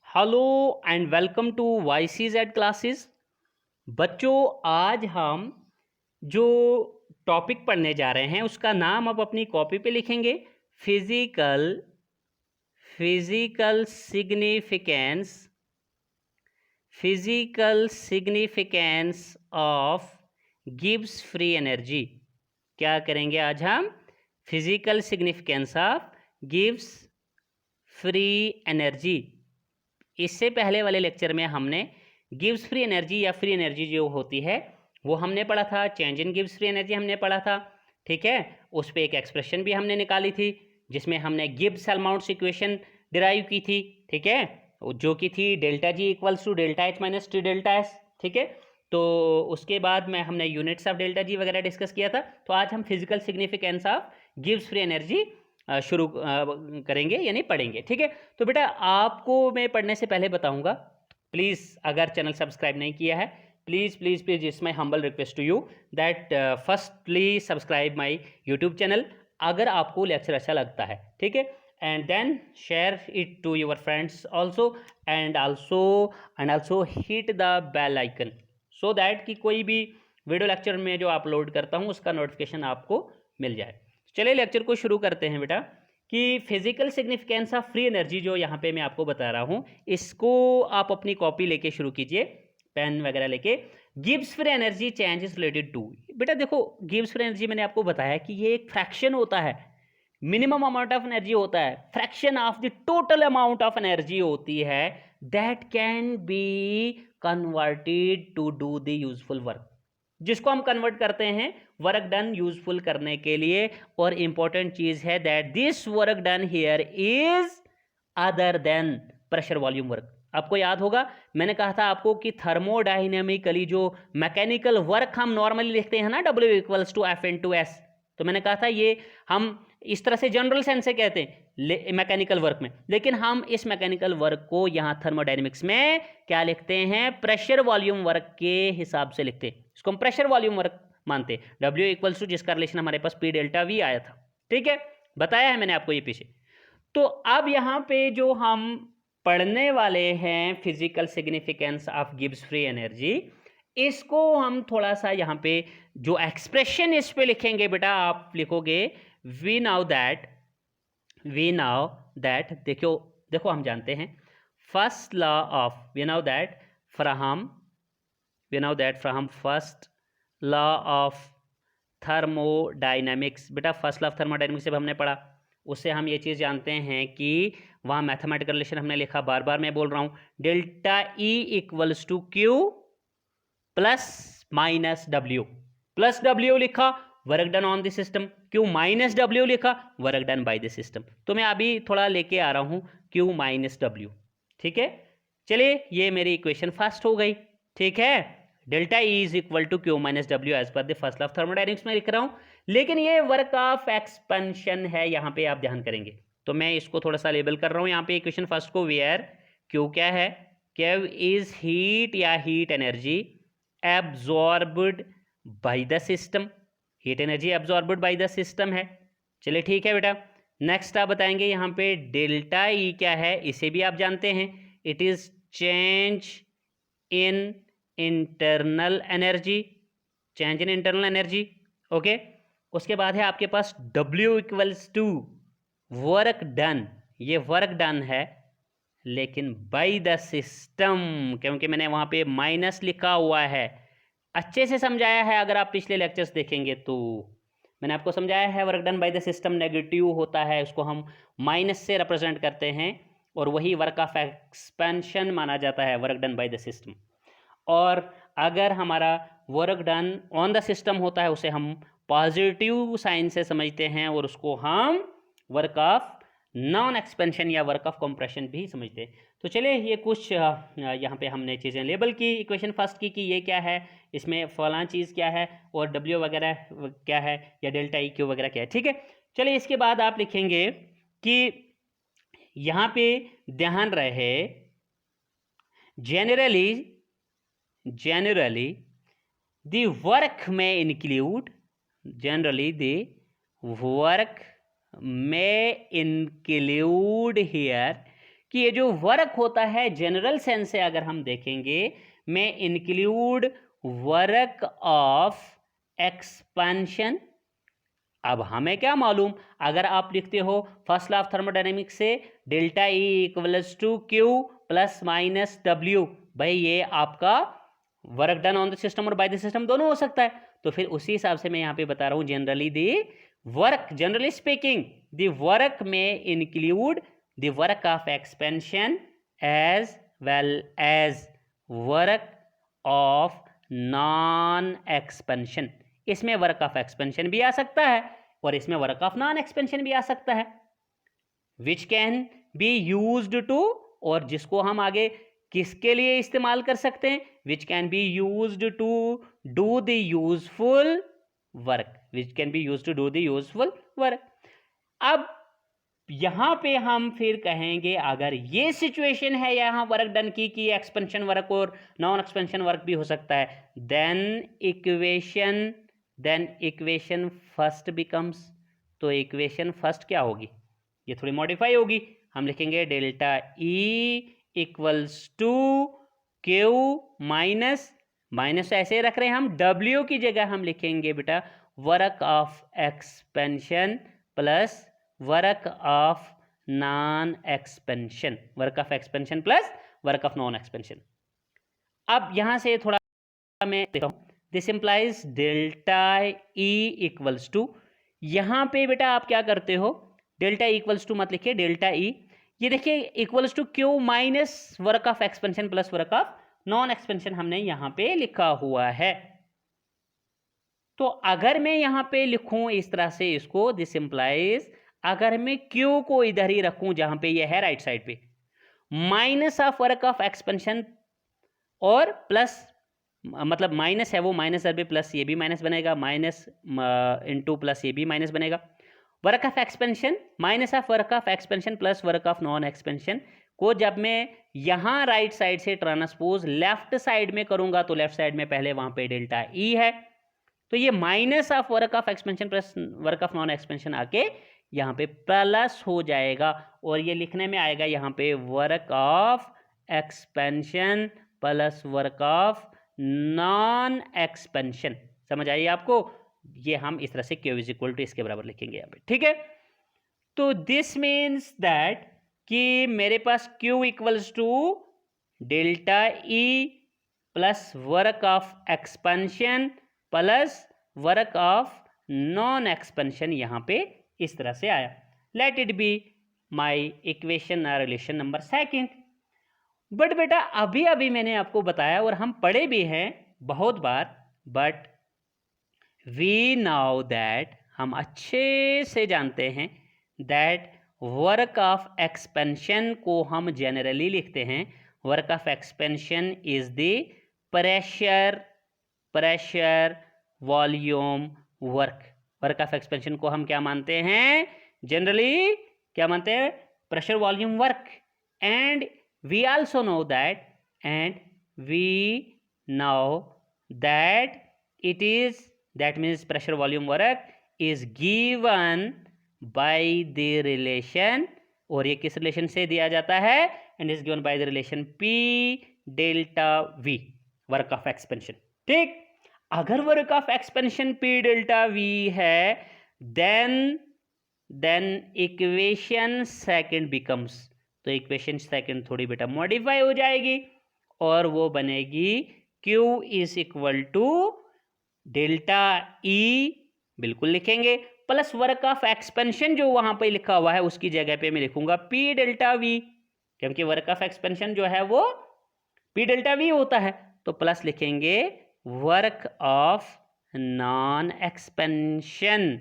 Hello and welcome to YCZ classes. बच्चों, आज हम जो टॉपिक पढ़ने जा रहे हैं उसका नाम आप अपनी कॉपी पे लिखेंगे। Physical physical significance physical significance of Gibbs free energy. क्या करेंगे आज हम? Physical significance of Gibbs free energy. इससे पहले वाले लेक्चर में हमने गिब्स फ्री एनर्जी या फ्री एनर्जी जो होती है वो हमने पढ़ा था। Change in Gibbs free energy हमने पढ़ा था, ठीक है। उस पर एक एक्सप्रेशन भी हमने निकाली थी जिसमें हमने गिब्स हेल्महोल्ट्ज इक्वेशन डिराइव की थी, ठीक है, जो कि थी delta G equals to delta H minus T delta S, ठीक है। तो उसके बाद में हमने यूनिट्स ऑफ डेल्टा जी वगैरह डिस्कस किया था। तो आज हम physical significance of Gibbs free energy शुरू करेंगे यानी पढ़ेंगे, ठीक है। तो बेटा आपको मैं पढ़ने से पहले बताऊंगा, प्लीज़ अगर चैनल सब्सक्राइब नहीं किया है please please please it's my humble request to you that firstly subscribe my YouTube channel अगर आपको लेक्चर अच्छा लगता है, ठीक है। And then share it to your friends also and also hit the bell icon so that कि कोई भी वीडियो लेक्चर में जो अपलोड करता हूँ उसका नोटिफिकेशन आपको मिल जाए। चलिए लेक्चर को शुरू करते हैं बेटा। कि physical significance of free energy जो यहाँ पे मैं आपको बता रहा हूँ इसको आप अपनी कॉपी लेके शुरू कीजिए, पेन वगैरह लेके। Gibbs free energy change is related to, बेटा देखो गिब्स फ्री एनर्जी मैंने आपको बताया कि ये एक फ्रैक्शन होता है, मिनिमम अमाउंट ऑफ एनर्जी होता है, fraction of the total amount of energy होती है that can be converted to do the useful work, जिसको हम कन्वर्ट करते हैं वर्क डन यूजफुल करने के लिए। और इंपॉर्टेंट चीज है that this work done here is other than pressure volume work. आपको याद होगा मैंने कहा था आपको कि थर्मोडाइनेमिकली जो मैकेनिकल वर्क हम नॉर्मली लिखते हैं ना W equals to F into S, तो मैंने कहा था ये हम इस तरह से जनरल सेंस से कहते हैं मैकेनिकल वर्क में, लेकिन हम इस मैकेनिकल वर्क को यहाँ थर्मोडाइनमिक्स में क्या लिखते हैं? प्रेशर वॉल्यूम वर्क के हिसाब से लिखते हैं, इसको हम प्रेशर वॉल्यूम वर्क मानते हैं। W इक्वल्स टू जिसका रिलेशन हमारे पास P डेल्टा V आया था, ठीक है, बताया है मैंने आपको ये पीछे। तो अब यहाँ पे जो हम पढ़ने वाले हैं physical significance of Gibbs free energy, इसको हम थोड़ा सा यहाँ पे जो एक्सप्रेशन इस पे लिखेंगे बेटा, आप लिखोगे वी नाउ दैट देखो देखो हम जानते हैं first law of we know that from first law of thermodynamics. बेटा फर्स्ट लॉ ऑफ थर्मोडाइनमिक्स जब हमने पढ़ा उससे हम ये चीज़ जानते हैं कि वहाँ मैथमेटिकल रिलेशन हमने लिखा, बार बार मैं बोल रहा हूँ, delta E equals to Q plus minus W। Plus W लिखा work done on the system, Q minus W लिखा work done by the system. तो मैं अभी थोड़ा लेके आ रहा हूँ Q माइनस W, ठीक है। चलिए ये मेरी इक्वेशन फर्स्ट हो गई, ठीक है। Delta E is equal to Q minus W as per the first law of thermodynamics में लिख रहा हूँ, लेकिन ये वर्क ऑफ एक्सपेंशन है, यहाँ पे आप ध्यान करेंगे। तो मैं इसको थोड़ा सा लेबल कर रहा हूँ यहाँ पे इक्वेशन फर्स्ट को, वेयर Q क्या है? Q इज हीट या heat energy absorbed bye the system, heat energy absorbed bye the system है। चलिए ठीक है बेटा। नेक्स्ट आप बताएंगे यहाँ पे डेल्टा E क्या है, इसे भी आप जानते हैं, it is change in internal energy, change in internal energy, okay. उसके बाद है आपके पास W equals to work done, ये वर्क डन है लेकिन बाय द सिस्टम, क्योंकि मैंने वहाँ पे माइनस लिखा हुआ है, अच्छे से समझाया है। अगर आप पिछले लेक्चर्स देखेंगे तो मैंने आपको समझाया है work done by the system negative होता है, उसको हम माइनस से रिप्रेजेंट करते हैं और वही वर्क ऑफ एक्सपेंशन माना जाता है, work done by the system. और अगर हमारा work done on the system होता है उसे हम पॉजिटिव साइन से समझते हैं और उसको हम वर्क ऑफ नॉन एक्सपेंशन या वर्क ऑफ कंप्रेशन भी समझते हैं। तो चलिए ये कुछ यहाँ पे हमने चीज़ें लेबल की इक्वेशन फर्स्ट की कि ये क्या है, इसमें फलां चीज़ क्या है और W वगैरह क्या है या डेल्टा E Q वगैरह क्या है, ठीक है। चलिए इसके बाद आप लिखेंगे कि यहाँ पे ध्यान रहे generally the work may include here कि ये जो वर्क होता है जनरल सेंस से अगर हम देखेंगे, में इंक्लूड वर्क ऑफ एक्सपेंशन। अब हमें क्या मालूम, अगर आप लिखते हो फर्स्ट लॉ ऑफ थर्मोडायनेमिक्स से delta E equals to Q plus minus W, भाई ये आपका work done on the system और बाय द सिस्टम दोनों हो सकता है। तो फिर उसी हिसाब से मैं यहाँ पे बता रहा हूँ generally the work, generally speaking the work में include the work of expansion as well as work of non expansion. इसमें वर्क ऑफ एक्सपेंशन भी आ सकता है और इसमें वर्क ऑफ नॉन एक्सपेंशन भी आ सकता है, which can be used to, और जिसको हम आगे किसके लिए इस्तेमाल कर सकते हैं, which can be used to do the useful work, which can be used to do the useful work. अब यहां पे हम फिर कहेंगे अगर ये सिचुएशन है यहां वर्क डन की कि एक्सपेंशन वर्क और नॉन एक्सपेंशन वर्क भी हो सकता है, देन इक्वेशन फर्स्ट बिकम्स, तो इक्वेशन फर्स्ट क्या होगी, ये थोड़ी मॉडिफाई होगी। हम लिखेंगे delta E equals to Q minus, minus ऐसे रख रहे हैं हम, डब्ल्यू की जगह हम लिखेंगे बेटा work of expansion plus work of non expansion, work of expansion plus work of non expansion. अब यहां से थोड़ा मैं देखता हूं, this implies delta E equals to, यहां पे बेटा आप क्या करते हो, डेल्टा इक्वल्स टू मत लिखिए, डेल्टा ई ये देखिए equals to Q minus work of expansion plus work of non expansion हमने यहां पे लिखा हुआ है। तो अगर मैं यहां पे लिखूं इस तरह से इसको, दिस इंप्लाइज, अगर मैं क्यू को इधर ही रखूं जहां पे ये है राइट साइड पे, minus of work of expansion और प्लस, मतलब माइनस है वो माइनस पे प्लस ये भी माइनस बनेगा, माइनस इंटू प्लस ये भी माइनस बनेगा, work of expansion minus of work of expansion plus work of non expansion को जब मैं यहाँ राइट साइड से ट्रांसपोज लेफ्ट साइड में करूंगा तो लेफ्ट साइड में पहले वहां पे डेल्टा ई है, तो ये minus of work of expansion plus work of non expansion आके यहाँ पे प्लस हो जाएगा और ये लिखने में आएगा यहाँ पे work of expansion plus work of non expansion. समझ आइए आपको, ये हम इस तरह से Q इज इक्वल टू इसके बराबर लिखेंगे यहाँ पे, ठीक है। तो दिस मीन्स दैट कि मेरे पास Q equals to delta E plus work of expansion plus work of non expansion यहाँ पे इस तरह से आया। Let it be my equation relation number second. But बेटा अभी अभी मैंने आपको बताया और हम पढ़े भी हैं बहुत बार, बट वी नाउ दैट, हम अच्छे से जानते हैं दैट वर्क ऑफ एक्सपेंशन को हम जनरली लिखते हैं, work of expansion is the pressure volume work. Work of expansion को हम क्या मानते हैं, जनरली क्या मानते हैं, pressure volume work. And we also know that, and we know that it is, that means pressure volume work is given by the relation, और ये किस रिलेशन से दिया जाता है, and is given by the relation P delta V, work of expansion. ठीक, अगर work of expansion P delta V है, then इक्वेशन सेकंड बिकम्स, तो इक्वेशन सेकंड थोड़ी बेटा मॉडिफाई हो जाएगी और वो बनेगी Q is equal to delta E, बिल्कुल लिखेंगे, प्लस वर्क ऑफ एक्सपेंशन जो वहां पे लिखा हुआ है उसकी जगह पे मैं लिखूंगा P डेल्टा V, क्योंकि वर्क ऑफ एक्सपेंशन जो है वो P डेल्टा V होता है, तो प्लस लिखेंगे वर्क ऑफ नॉन एक्सपेंशन।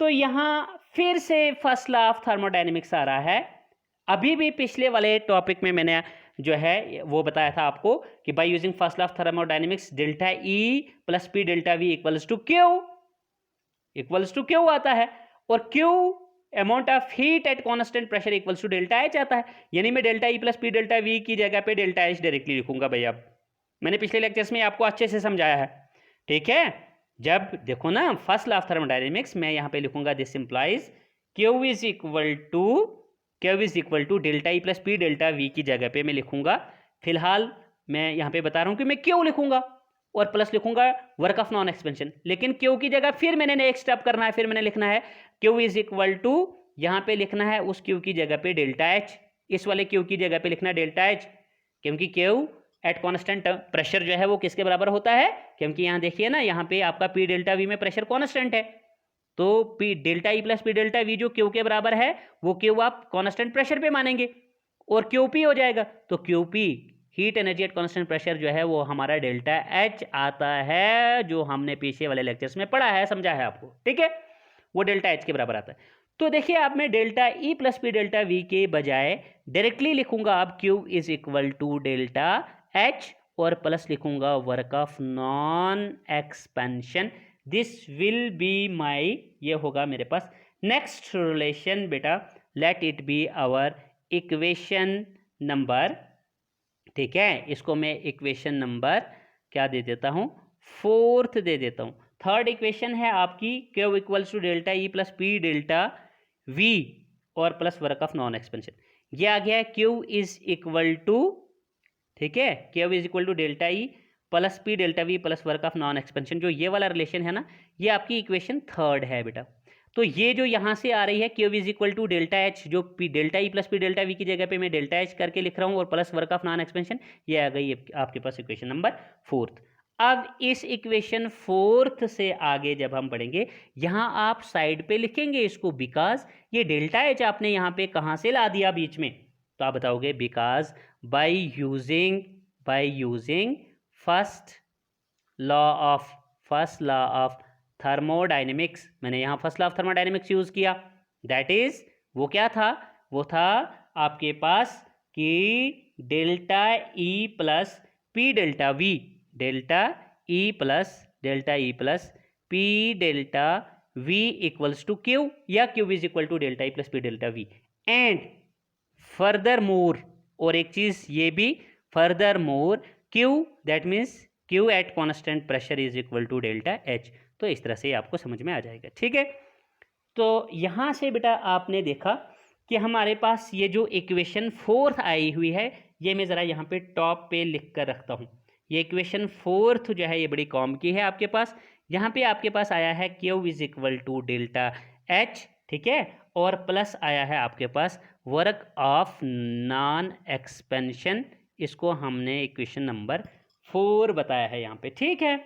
तो यहां फिर से फर्स्ट लॉ ऑफ थर्मोडायनेमिक्स आ रहा है। अभी भी पिछले वाले टॉपिक में मैंने जो है वो बताया था आपको कि by using first law of thermodynamics delta E plus P delta V equals to Q आता है, और Q amount of heat at constant pressure equals to delta H आता है। यानी मैं delta E plus P delta V की जगह पे डेल्टा एच डायरेक्टली लिखूंगा भैया। मैंने पिछले लेक्चर्स में आपको अच्छे से समझाया है, ठीक है। जब देखो ना फर्स्ट लॉ ऑफ थर्मोडायनेमिक्स, मैं यहाँ पे लिखूंगा this implies Q is equal to Q is equal to delta E plus P delta V की जगह पे मैं लिखूंगा, फिलहाल मैं यहाँ पे बता रहा हूँ कि मैं क्यू लिखूंगा और प्लस लिखूंगा वर्क ऑफ नॉन एक्सपेंशन। लेकिन क्यू की जगह फिर मैंने नेक्स्ट स्टेप करना है, फिर मैंने लिखना है क्यू इज इक्वल टू, यहाँ पे लिखना है उस क्यू की जगह पे डेल्टा एच, इस वाले क्यू की जगह पे लिखना है डेल्टा एच, क्योंकि क्यू एट कॉन्स्टेंट प्रेशर जो है वो किसके बराबर होता है, क्योंकि यहाँ देखिए ना, यहाँ पे आपका पी डेल्टा वी में प्रेशर कॉन्स्टेंट है, तो P delta E plus P delta we जो क्यू के बराबर है वो क्यू आप कॉन्स्टेंट प्रेशर पे मानेंगे और क्यू पी हो जाएगा, तो Q P heat energy at constant pressure जो है वो हमारा डेल्टा एच आता है, जो हमने पीछे वाले लेक्चर्स में पढ़ा है, समझा है आपको, ठीक है, वो डेल्टा एच के बराबर आता है। तो देखिए अब मैं delta E plus P delta V के बजाय डायरेक्टली लिखूंगा अब Q is equal to delta H और प्लस लिखूंगा work of non expansion, this will be my, ये होगा मेरे पास नेक्स्ट रिलेशन बेटा, let it be our equation number, ठीक है, इसको मैं इक्वेशन नंबर क्या दे देता हूँ, 4th दे देता हूँ। थर्ड इक्वेशन है आपकी Q equals to delta E plus P delta V और plus work of non expansion, ये आ गया है क्यू इज इक्वल टू, ठीक है, Q is equal to delta E plus P delta V plus work of non expansion, जो ये वाला रिलेशन है ना, ये आपकी इक्वेशन 3rd है बेटा। तो ये जो यहाँ से आ रही है Q is equal to delta H, जो P delta E plus P delta V की जगह पे मैं डेल्टा एच करके लिख रहा हूँ और plus work of non expansion, ये आ गई आपके पास इक्वेशन नंबर 4th। अब इस इक्वेशन 4th से आगे जब हम बढ़ेंगे, यहाँ आप साइड पे लिखेंगे इसको, बिकॉज ये डेल्टा एच आपने यहाँ पे कहाँ से ला दिया बीच में, तो आप बताओगे because by using first law of thermodynamics, मैंने यहाँ first law of thermodynamics use किया, दैट इज वो क्या था, वो था आपके पास कि delta E plus P delta V, delta E plus P delta V equals to Q, या Q is equal to delta E plus P delta V, and furthermore, और एक चीज ये भी furthermore Q, that means Q eight constant pressure is equal to delta H. तो इस तरह से आपको समझ में आ जाएगा, ठीक है। तो यहाँ से बेटा आपने देखा कि हमारे पास ये जो इक्वेशन 4th आई हुई है, ये मैं ज़रा यहाँ पे टॉप पे लिख कर रखता हूँ, ये इक्वेशन 4th जो है ये बड़ी कॉम की है आपके पास, यहाँ पे आपके पास आया है Q is equal to delta H, ठीक है, और प्लस आया है आपके पास वर्क ऑफ नॉन एक्सपेंशन, इसको हमने इक्वेशन नंबर 4 बताया है यहाँ पे, ठीक है।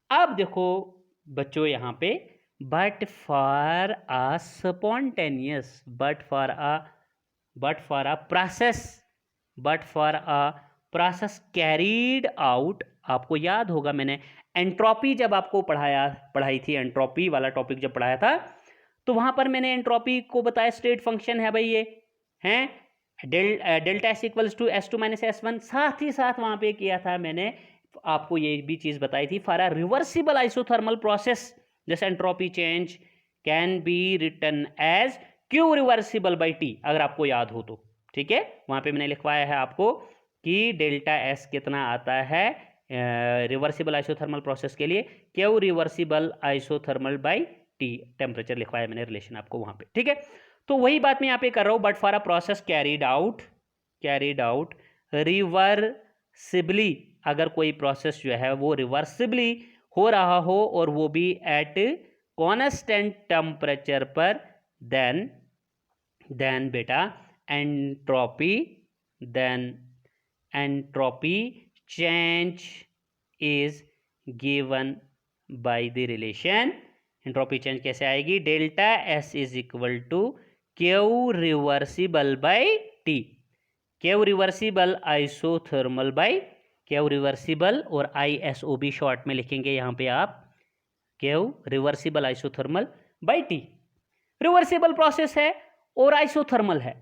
अब देखो बच्चों यहाँ पे but for a spontaneous, but for a process carried out, आपको याद होगा मैंने एंट्रोपी जब आपको पढ़ाई थी, एंट्रोपी वाला टॉपिक जब पढ़ाया था, तो वहां पर मैंने एंट्रोपी को बताया स्टेट फंक्शन है भाई, ये हैं delta S equals to S two minus S one, साथ ही साथ वहां पे किया था मैंने आपको ये भी चीज बताई थी, for a reversible isothermal process this entropy change can be written as Q reversible by T, अगर आपको याद हो तो, ठीक है, वहां पे मैंने लिखवाया है आपको कि डेल्टा एस कितना आता है रिवर्सिबल आइसोथर्मल प्रोसेस के लिए, Q reversible isothermal by T, temperature लिखवाया मैंने रिलेशन आपको वहां पे, ठीक है। तो वही बात मैं यहाँ पे कर रहा हूँ, but for a process carried out reversibly, अगर कोई प्रोसेस जो है वो रिवर्सिबली हो रहा हो और वो भी एट कॉन्स्टेंट टेम्परेचर पर, देन बेटा entropy change is given by the relation, entropy change कैसे आएगी, delta S is equal to Q reversible by T, Q reversible isothermal by Q reversible, और ISOB शॉर्ट में लिखेंगे यहाँ पे आप, Q reversible isothermal by T, reversible process है और आइसोथर्मल है,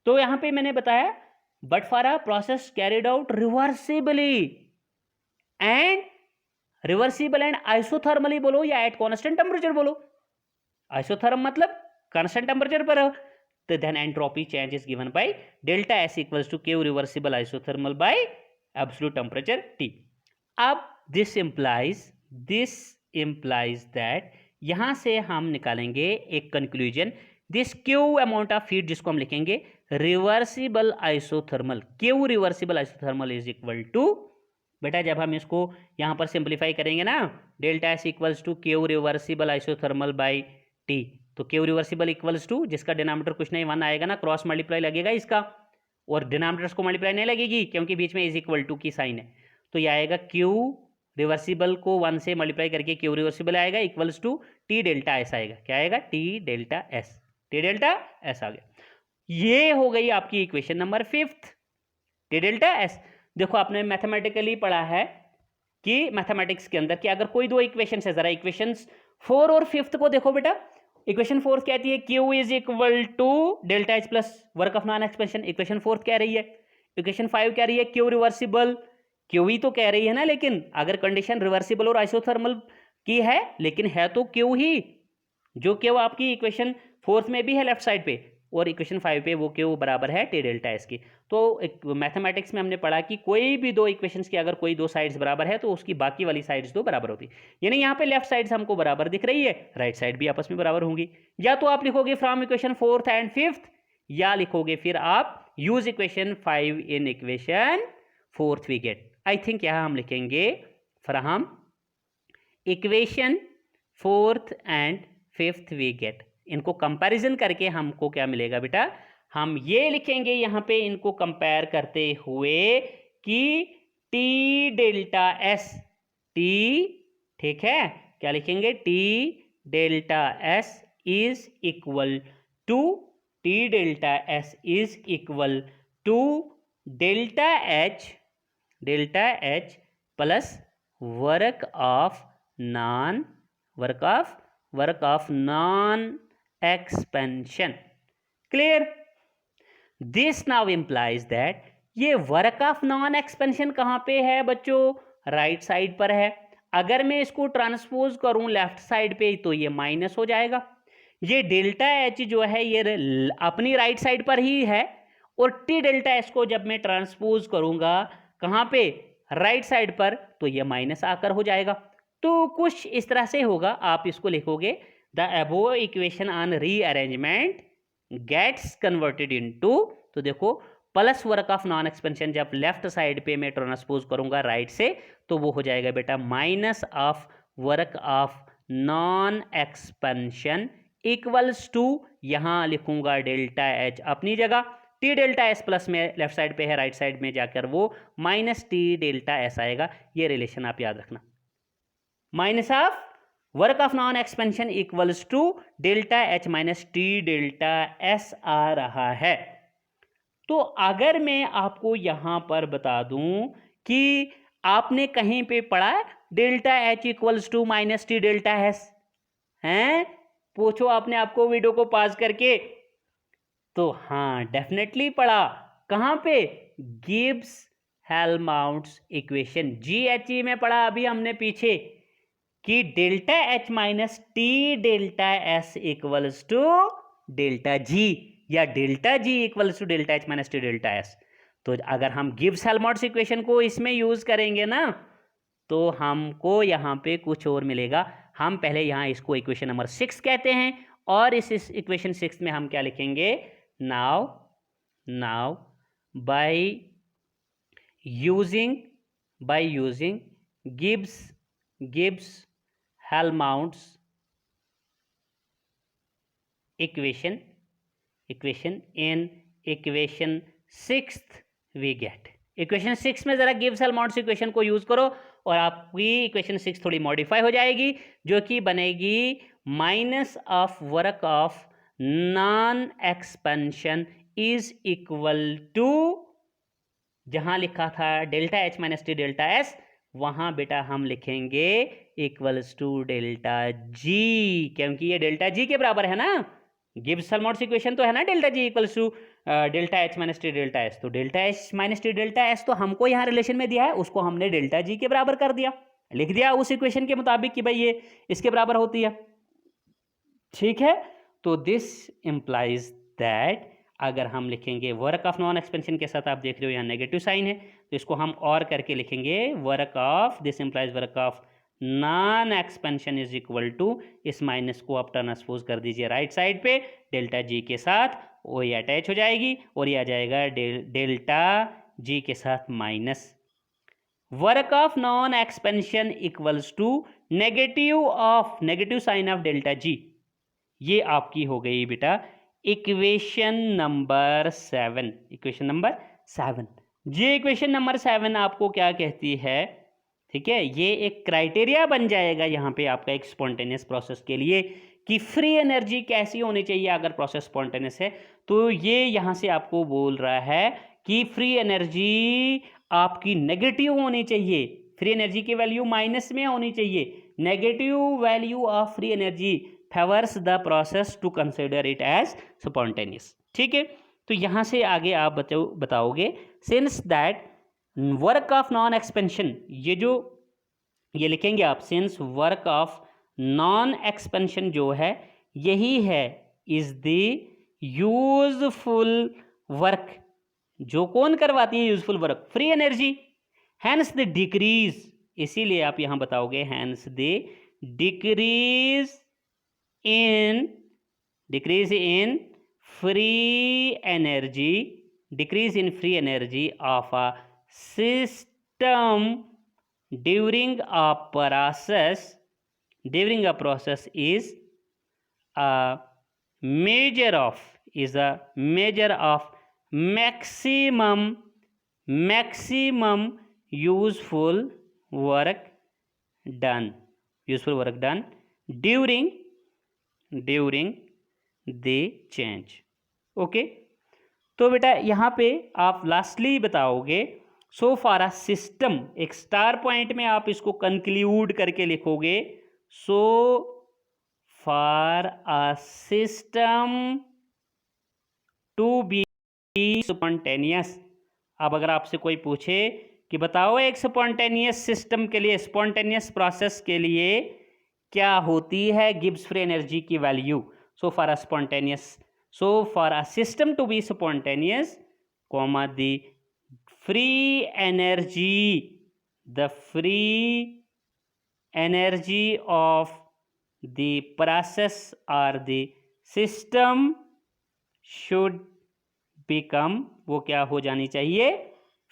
तो यहाँ पे मैंने बताया but for a process carried out reversibly and isothermally बोलो या एट कॉन्स्टेंट टेम्परेचर बोलो, आइसोथर्म मतलब कांस्टेंट टेम्परेचर पर हो, तो then entropy change is given by delta S equals to Q reversible isothermal by absolute temperature T. अब this implies that, यहां से हम निकालेंगे एक conclusion this Q amount of heat, जिसको हम लिखेंगे reversible isothermal, Q reversible isothermal is equal to, बेटा जब हम इसको यहाँ पर सिंप्लीफाई करेंगे ना, delta S equals to Q reversible isothermal by T, तो क्यू रिवर्सिबल इक्वल्स टू, जिसका डिनोमिनेटर कुछ नहीं 1 आएगा ना, क्रॉस मल्टीप्लाई लगेगा इसका, और डिनोमिनेटर्स को मल्टीप्लाई नहीं लगेगी क्योंकि बीच में इज इक्वल टू की साइन है, तो ये आएगा क्यू रिवर्सिबल को 1 से मल्टीप्लाई करके क्यू रिवर्सिबल आएगा equals to T delta S आएगा, क्या आएगा T delta S, T delta S आ गया। ये हो गई आपकी equation number 5, T delta S. देखो आपने मैथमेटिकली पढ़ा है कि मैथमेटिक्स के अंदर कि अगर कोई दो इक्वेशन है, जरा इक्वेशंस 4 और 5 को देखो बेटा। इक्वेशन 4 कहती है Q is equal to delta H plus work of non expansion, equation 4 कह रही है। इक्वेशन 5 कह रही है Q रिवर्सिबल, Q ही तो कह रही है ना, लेकिन अगर कंडीशन रिवर्सिबल और आइसोथर्मल की है, लेकिन है तो Q ही, जो Q आपकी इक्वेशन 4 में भी है लेफ्ट साइड पे, और इक्वेशन 5 पे वो Q बराबर है टी डेल्टा एस की। तो मैथमेटिक्स में हमने पढ़ा कि कोई भी दो इक्वेशंस की अगर कोई दो साइड्स बराबर है तो उसकी बाकी वाली साइड्स दो बराबर होती, यानी यहाँ पे लेफ्ट साइड्स हमको बराबर दिख रही है, राइट साइड भी आपस में बराबर होंगी। या तो आप लिखोगे from equation 4th and 5th, या लिखोगे फिर आप use equation 5 in equation 4th we get. I think यहाँ हम लिखेंगे from equation 4th and 5th we get. इनको कंपैरिजन करके हमको क्या मिलेगा बेटा, हम ये लिखेंगे यहाँ पे इनको कंपेयर करते हुए कि टी डेल्टा एस, टी, ठीक है, क्या लिखेंगे, T delta S is equal to, T delta S is equal to delta H plus work of non expansion. Clear? This now implies that ये वर्क ऑफ नॉन एक्सपेंशन कहां पे है बच्चों, right side पर है। अगर मैं इसको ट्रांसपोज करूं लेफ्ट साइड पे तो ये माइनस हो जाएगा। ये डेल्टा एच जो है ये अपनी राइट साइड पर ही है, और टी डेल्टा एच को जब मैं ट्रांसपोज करूंगा कहां पे, राइट साइड पर, तो ये माइनस आकर हो जाएगा। तो कुछ इस तरह से होगा, आप इसको लिखोगे the above equation on rearrangement gets converted into, तो देखो plus work of non expansion जब लेफ्ट साइड पे मैं ट्रांसपोज करूंगा राइट से, तो वो हो जाएगा बेटा minus of work of non expansion equals to, यहां लिखूंगा डेल्टा एच अपनी जगह, टी डेल्टा एस प्लस में लेफ्ट साइड पे है, राइट साइड में जाकर वो माइनस टी डेल्टा एस आएगा। ये रिलेशन आप याद रखना, minus of work of non expansion equals to delta H minus T delta S आ रहा है। तो अगर मैं आपको यहां पर बता दूं कि आपने कहीं पे पढ़ा delta H equals to minus T delta S, हैं, पूछो आपने आपको वीडियो को पॉज करके, तो हाँ डेफिनेटली पढ़ा। कहां पे, गिब्स हेल्महोल्ट्ज इक्वेशन, GHE में पढ़ा अभी हमने पीछे कि delta H minus T delta S equals to delta G, या delta G equals to delta H minus T delta S. तो अगर हम गिब्स हेल्महोल्ट्ज इक्वेशन को इसमें यूज करेंगे ना, तो हमको यहाँ पे कुछ और मिलेगा। हम पहले यहाँ इसको इक्वेशन नंबर 6 कहते हैं, और इस इक्वेशन 6 में हम क्या लिखेंगे, now by using Gibbs Helmholtz equation in equation 6th we get. Equation 6 में जरा गिब्स हेल्महोल्ट्ज इक्वेशन को यूज करो और आपकी इक्वेशन 6 थोड़ी मॉडिफाई हो जाएगी, जो कि बनेगी minus of work of non expansion is equal to, जहां लिखा था delta H minus T delta S, वहां बेटा हम लिखेंगे इक्वल्स टू डेल्टा जी, क्योंकि ये डेल्टा जी के बराबर है ना। गिब्स हेल्महोल्ट्ज इक्वेशन तो है ना delta G equals to delta H minus T delta S, तो delta H minus T delta S तो हमको यहाँ रिलेशन में दिया है, उसको हमने डेल्टा जी के बराबर कर दिया, लिख दिया उस इक्वेशन के मुताबिक कि भाई ये इसके बराबर होती है, ठीक है। तो दिस इंप्लाइज दैट, अगर हम लिखेंगे वर्क ऑफ नॉन एक्सपेंशन के साथ, आप देख रहे हो यहाँ नेगेटिव साइन है, तो इसको हम और करके लिखेंगे work of, this implies work of non expansion is equal to, इस माइनस को आप ट्रांसपोज कर दीजिए राइट साइड पे, डेल्टा जी के साथ वो ये अटैच हो जाएगी और ये आ जाएगा डेल्टा जी के साथ minus work of non expansion equals to negative sign of delta G. ये आपकी हो गई बेटा इक्वेशन नंबर 7। इक्वेशन नंबर 7, ये इक्वेशन नंबर 7 आपको क्या कहती है, ठीक है, ये एक क्राइटेरिया बन जाएगा यहाँ पे आपका एक स्पॉन्टेनियस प्रोसेस के लिए कि फ्री एनर्जी कैसी होनी चाहिए अगर प्रोसेस स्पॉन्टेनियस है। तो ये यहाँ से आपको बोल रहा है कि फ्री एनर्जी आपकी नेगेटिव होनी चाहिए, फ्री एनर्जी की वैल्यू माइनस में होनी चाहिए। Negative value of free energy favours the process to consider it as spontaneous. ठीक है, तो यहाँ से आगे आप बताओगे since that work of non expansion, ये लिखेंगे आप, since work of non expansion जो है यही है इज द यूजफुल वर्क, जो कौन करवाती है useful work, free energy. Hence the decrease, इसीलिए आप यहां बताओगे hence the decrease in free energy of a system during a process is a measure of maximum useful work done during the change। Okay, तो बेटा यहाँ पे आप lastly बताओगे सो फॉर अ सिस्टम, एक स्टार पॉइंट में आप इसको कंक्लूड करके लिखोगे, so for a system to be spontaneous. अब अगर आपसे कोई पूछे कि बताओ एक स्पॉन्टेनियस सिस्टम के लिए, स्पॉन्टेनियस प्रोसेस के लिए क्या होती है गिब्स फ्री एनर्जी की value. So for a system to be spontaneous, comma the free energy of the process or the system should become, वो क्या हो जानी चाहिए,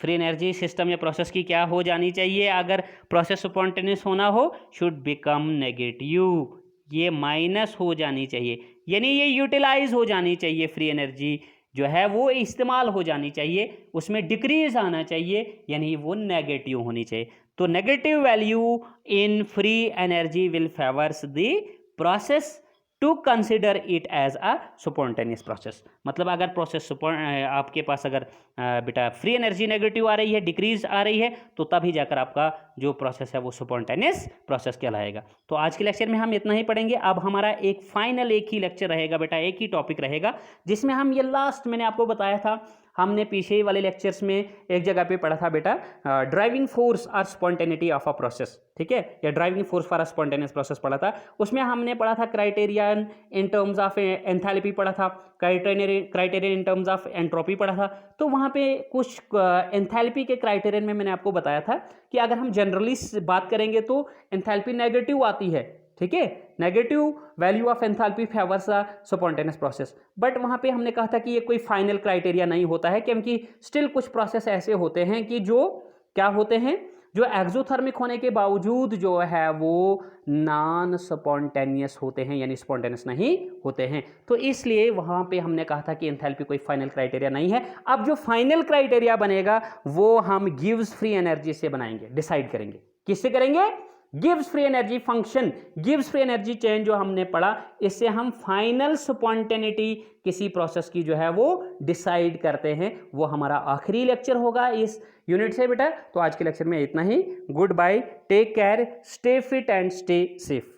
फ्री एनर्जी सिस्टम या प्रोसेस की क्या हो जानी चाहिए अगर प्रोसेस स्पॉन्टेनियस होना हो, शुड बिकम नेगेटिव, ये माइनस हो जानी चाहिए, यानी ये यूटिलाइज हो जानी चाहिए, फ्री एनर्जी जो है वो इस्तेमाल हो जानी चाहिए, उसमें डिक्रीज आना चाहिए, यानी वो नेगेटिव होनी चाहिए। तो negative value in free energy will favours the process to consider it as a spontaneous process. मतलब अगर प्रोसेस आपके पास अगर बेटा फ्री एनर्जी नेगेटिव आ रही है, डिक्रीज आ रही है, तो तभी जाकर आपका जो प्रोसेस है वो स्पॉन्टेनियस प्रोसेस कहलाएगा। तो आज के लेक्चर में हम इतना ही पढ़ेंगे। अब हमारा एक ही लेक्चर रहेगा बेटा, एक ही टॉपिक रहेगा जिसमें हम ये लास्ट मैंने आपको बताया था, हमने पीछे वाले लेक्चर्स में एक जगह पे पढ़ा था बेटा ड्राइविंग फोर्स और स्पॉन्टेनिटी ऑफ अ प्रोसेस, ठीक है, या driving force for a spontaneous process पढ़ा था। उसमें हमने पढ़ा था criterion in terms of enthalpy पढ़ा था, criterion in terms of entropy पढ़ा था। तो वहाँ पे कुछ एंथैल्पी के क्राइटेरियन में मैंने आपको बताया था कि अगर हम जनरली बात करेंगे तो एंथैल्पी नेगेटिव आती है, ठीक है, negative value of enthalpy favours a spontaneous process. But वहाँ पे हमने कहा था कि ये कोई फाइनल क्राइटेरिया नहीं होता है, क्योंकि स्टिल कुछ प्रोसेस ऐसे होते हैं कि जो क्या होते हैं, जो एक्सोथर्मिक होने के बावजूद जो है वो नॉन स्पॉन्टेनियस होते हैं, यानी स्पॉन्टेनियस नहीं होते हैं। तो इसलिए वहाँ पे हमने कहा था कि एंथैल्पी कोई फाइनल क्राइटेरिया नहीं है। अब जो फाइनल क्राइटेरिया बनेगा वो हम गिव्स फ्री एनर्जी से बनाएंगे, डिसाइड करेंगे। किससे करेंगे? Gives free energy function, gives free energy change जो हमने पढ़ा, इससे हम फाइनल स्पॉन्टेनिटी किसी प्रोसेस की जो है वो डिसाइड करते हैं। वो हमारा आखिरी लेक्चर होगा इस यूनिट से बेटा। तो आज के लेक्चर में इतना ही। Goodbye, take care, stay fit and stay safe.